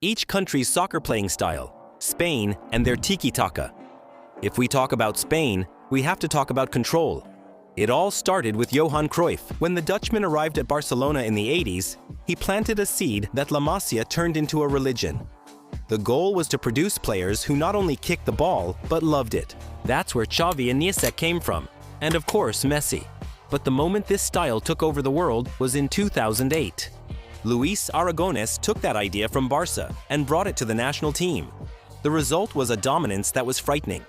each country's soccer playing style, Spain and their Tiki-Taka. If we talk about Spain, we have to talk about control. It all started with Johan Cruyff. When the Dutchman arrived at Barcelona in the 80s, he planted a seed that La Masia turned into a religion. The goal was to produce players who not only kicked the ball, but loved it. That's where Xavi and Iniesta came from, and of course Messi. But the moment this style took over the world was in 2008. Luis Aragonés took that idea from Barca and brought it to the national team. The result was a dominance that was frightening.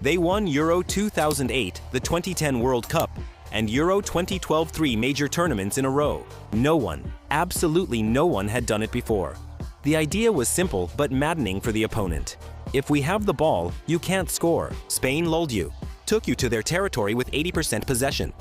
They won Euro 2008, the 2010 World Cup, and Euro 2012 three major tournaments in a row. No one, absolutely no one had done it before. The idea was simple but maddening for the opponent. If we have the ball, you can't score. Spain lulled you, took you to their territory with 80% possession.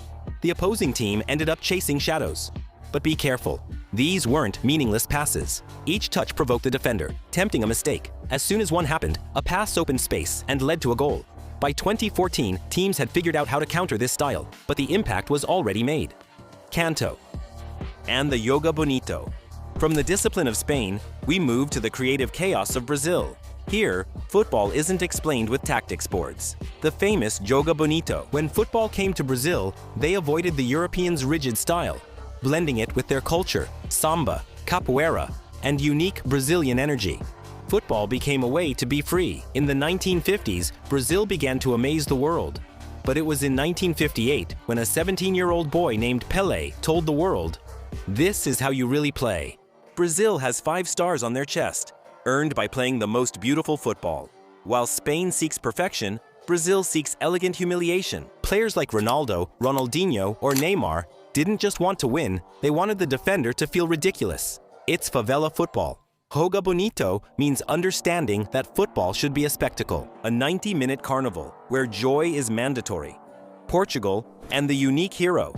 The opposing team ended up chasing shadows. But be careful. These weren't meaningless passes. Each touch provoked the defender, tempting a mistake. As soon as one happened, a pass opened space and led to a goal. By 2014, teams had figured out how to counter this style, but the impact was already made. Canto and the Joga Bonito. From the discipline of Spain, we move to the creative chaos of Brazil. Here, football isn't explained with tactics boards. The famous Joga Bonito. When football came to Brazil, they avoided the Europeans' rigid style, blending it with their culture, samba, capoeira, and unique Brazilian energy. Football became a way to be free. In the 1950s, Brazil began to amaze the world. But it was in 1958 when a 17-year-old boy named Pelé told the world, "This is how you really play." Brazil has 5 stars on their chest, earned by playing the most beautiful football. While Spain seeks perfection, Brazil seeks elegant humiliation. Players like Ronaldo, Ronaldinho, or Neymar didn't just want to win, they wanted the defender to feel ridiculous. It's favela football. Joga Bonito means understanding that football should be a spectacle, a 90-minute carnival where joy is mandatory. Portugal and the unique hero.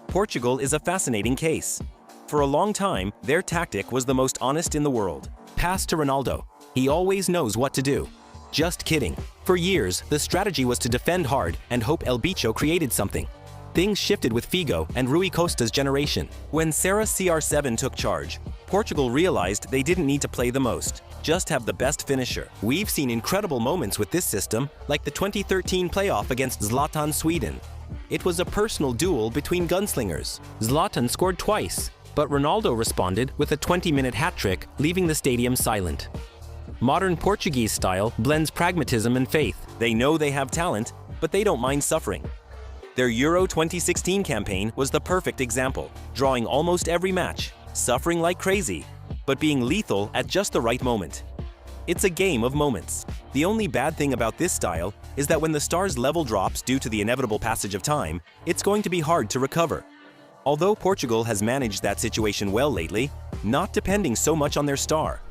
Portugal is a fascinating case. For a long time, their tactic was the most honest in the world. Pass to Ronaldo. He always knows what to do. Just kidding. For years, the strategy was to defend hard and hope El Bicho created something. Things shifted with Figo and Rui Costa's generation. When Serra CR7 took charge, Portugal realized they didn't need to play the most, just have the best finisher. We've seen incredible moments with this system, like the 2013 playoff against Zlatan Sweden. It was a personal duel between gunslingers. Zlatan scored twice, but Ronaldo responded with a 20-minute hat-trick, leaving the stadium silent. Modern Portuguese style blends pragmatism and faith. They know they have talent, but they don't mind suffering. Their Euro 2016 campaign was the perfect example, drawing almost every match, suffering like crazy, but being lethal at just the right moment. It's a game of moments. The only bad thing about this style is that when the stars' level drops due to the inevitable passage of time, it's going to be hard to recover. Although Portugal has managed that situation well lately, not depending so much on their star.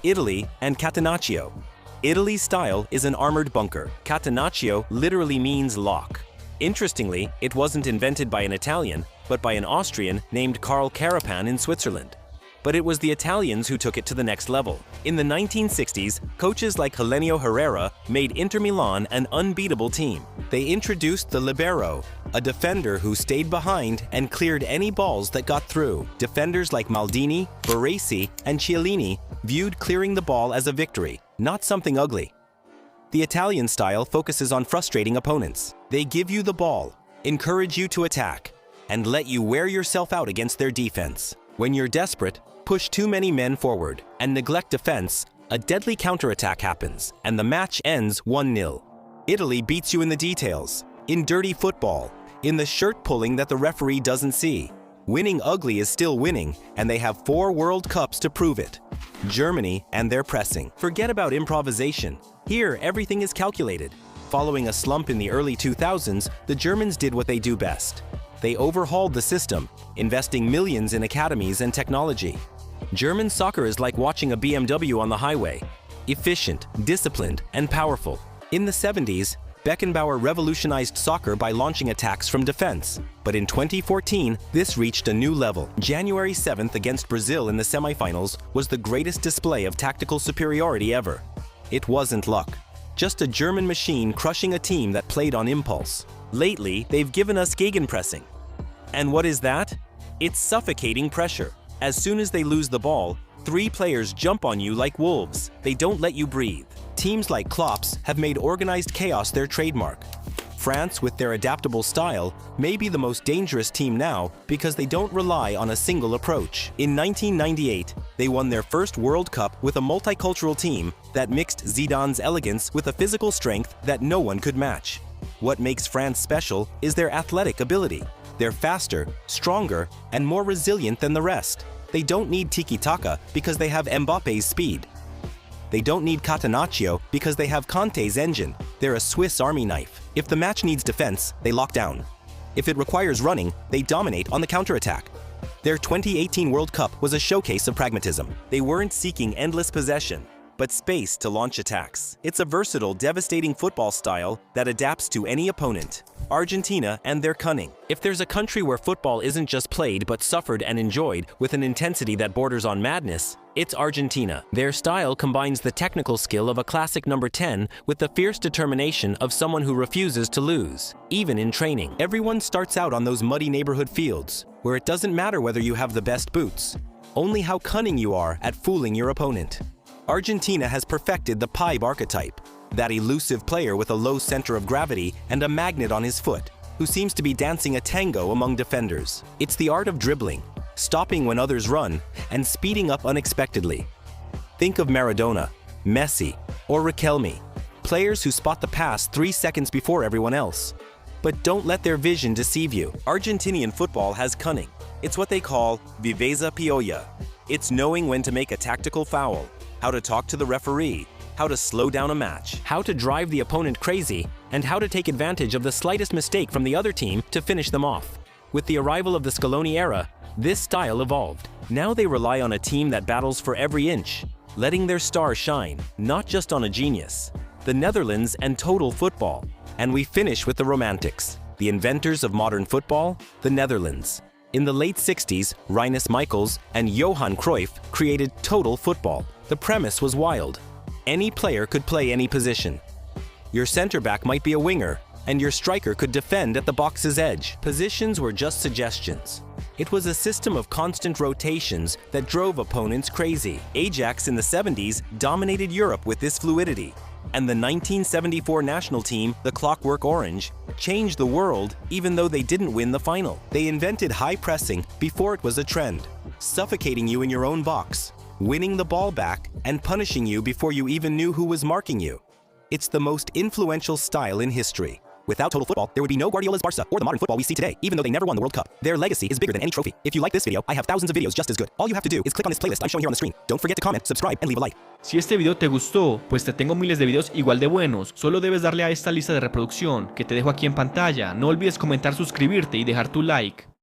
Italy and Catenaccio. Italy's style is an armored bunker. Catenaccio literally means lock. Interestingly, it wasn't invented by an Italian, but by an Austrian named Karl Carapan in Switzerland. But it was the Italians who took it to the next level. In the 1960s, coaches like Helenio Herrera made Inter Milan an unbeatable team. They introduced the libero, a defender who stayed behind and cleared any balls that got through. Defenders like Maldini, Baresi, and Chiellini viewed clearing the ball as a victory, not something ugly. The Italian style focuses on frustrating opponents. They give you the ball, encourage you to attack, and let you wear yourself out against their defense. When you're desperate, push too many men forward and neglect defense, a deadly counterattack happens, and the match ends 1-0. Italy beats you in the details, in dirty football, in the shirt pulling that the referee doesn't see. Winning ugly is still winning, and they have 4 World Cups to prove it. Germany and their pressing. Forget about improvisation. Here, everything is calculated. Following a slump in the early 2000s, the Germans did what they do best. They overhauled the system, investing millions in academies and technology. German soccer is like watching a BMW on the highway. Efficient, disciplined, and powerful. In the 70s, Beckenbauer revolutionized soccer by launching attacks from defense. But in 2014, this reached a new level. January 7th against Brazil in the semifinals was the greatest display of tactical superiority ever. It wasn't luck, just a German machine crushing a team that played on impulse. Lately, they've given us gegenpressing. And what is that? It's suffocating pressure. As soon as they lose the ball, 3 players jump on you like wolves. They don't let you breathe. Teams like Klopp's have made organized chaos their trademark. France, with their adaptable style, may be the most dangerous team now because they don't rely on a single approach. In 1998, they won their first World Cup with a multicultural team that mixed Zidane's elegance with a physical strength that no one could match. What makes France special is their athletic ability. They're faster, stronger, and more resilient than the rest. They don't need Tiki-Taka because they have Mbappe's speed. They don't need Catenaccio because they have Conte's engine. They're a Swiss Army knife. If the match needs defense, they lock down. If it requires running, they dominate on the counterattack. Their 2018 World Cup was a showcase of pragmatism. They weren't seeking endless possession, but space to launch attacks. It's a versatile, devastating football style that adapts to any opponent. Argentina and their cunning. If there's a country where football isn't just played but suffered and enjoyed with an intensity that borders on madness, it's Argentina. Their style combines the technical skill of a classic number 10 with the fierce determination of someone who refuses to lose. Even in training, everyone starts out on those muddy neighborhood fields, where it doesn't matter whether you have the best boots, only how cunning you are at fooling your opponent. Argentina has perfected the pipe archetype, that elusive player with a low center of gravity and a magnet on his foot, who seems to be dancing a tango among defenders. It's the art of dribbling, stopping when others run, and speeding up unexpectedly. Think of Maradona, Messi, or Riquelme, players who spot the pass 3 seconds before everyone else. But don't let their vision deceive you. Argentinian football has cunning. It's what they call viveza piolla. It's knowing when to make a tactical foul, how to talk to the referee, how to slow down a match, how to drive the opponent crazy, and how to take advantage of the slightest mistake from the other team to finish them off. With the arrival of the Scaloni era, this style evolved. Now they rely on a team that battles for every inch, letting their star shine, not just on a genius. The Netherlands and total football. And we finish with the Romantics, the inventors of modern football, the Netherlands. In the late 60s, Rinus Michels and Johan Cruyff created total football. The premise was wild. Any player could play any position. Your center back might be a winger, and your striker could defend at the box's edge. Positions were just suggestions. It was a system of constant rotations that drove opponents crazy. Ajax in the 70s dominated Europe with this fluidity. And the 1974 national team, the Clockwork Orange, changed the world even though they didn't win the final. They invented high pressing before it was a trend, suffocating you in your own box, winning the ball back, and punishing you before you even knew who was marking you. It's the most influential style in history. Without total football, there would be no Guardiola's Barca or the modern football we see today, even though they never won the World Cup. Their legacy is bigger than any trophy. If you like this video, I have thousands of videos just as good. All you have to do is click on this playlist I'm showing here on the screen. Don't forget to comment, subscribe, and leave a like. Si este video te gustó, pues te tengo miles de videos igual de buenos. Solo debes darle a esta lista de reproducción que te dejo aquí en pantalla. No olvides comentar, suscribirte y dejar tu like.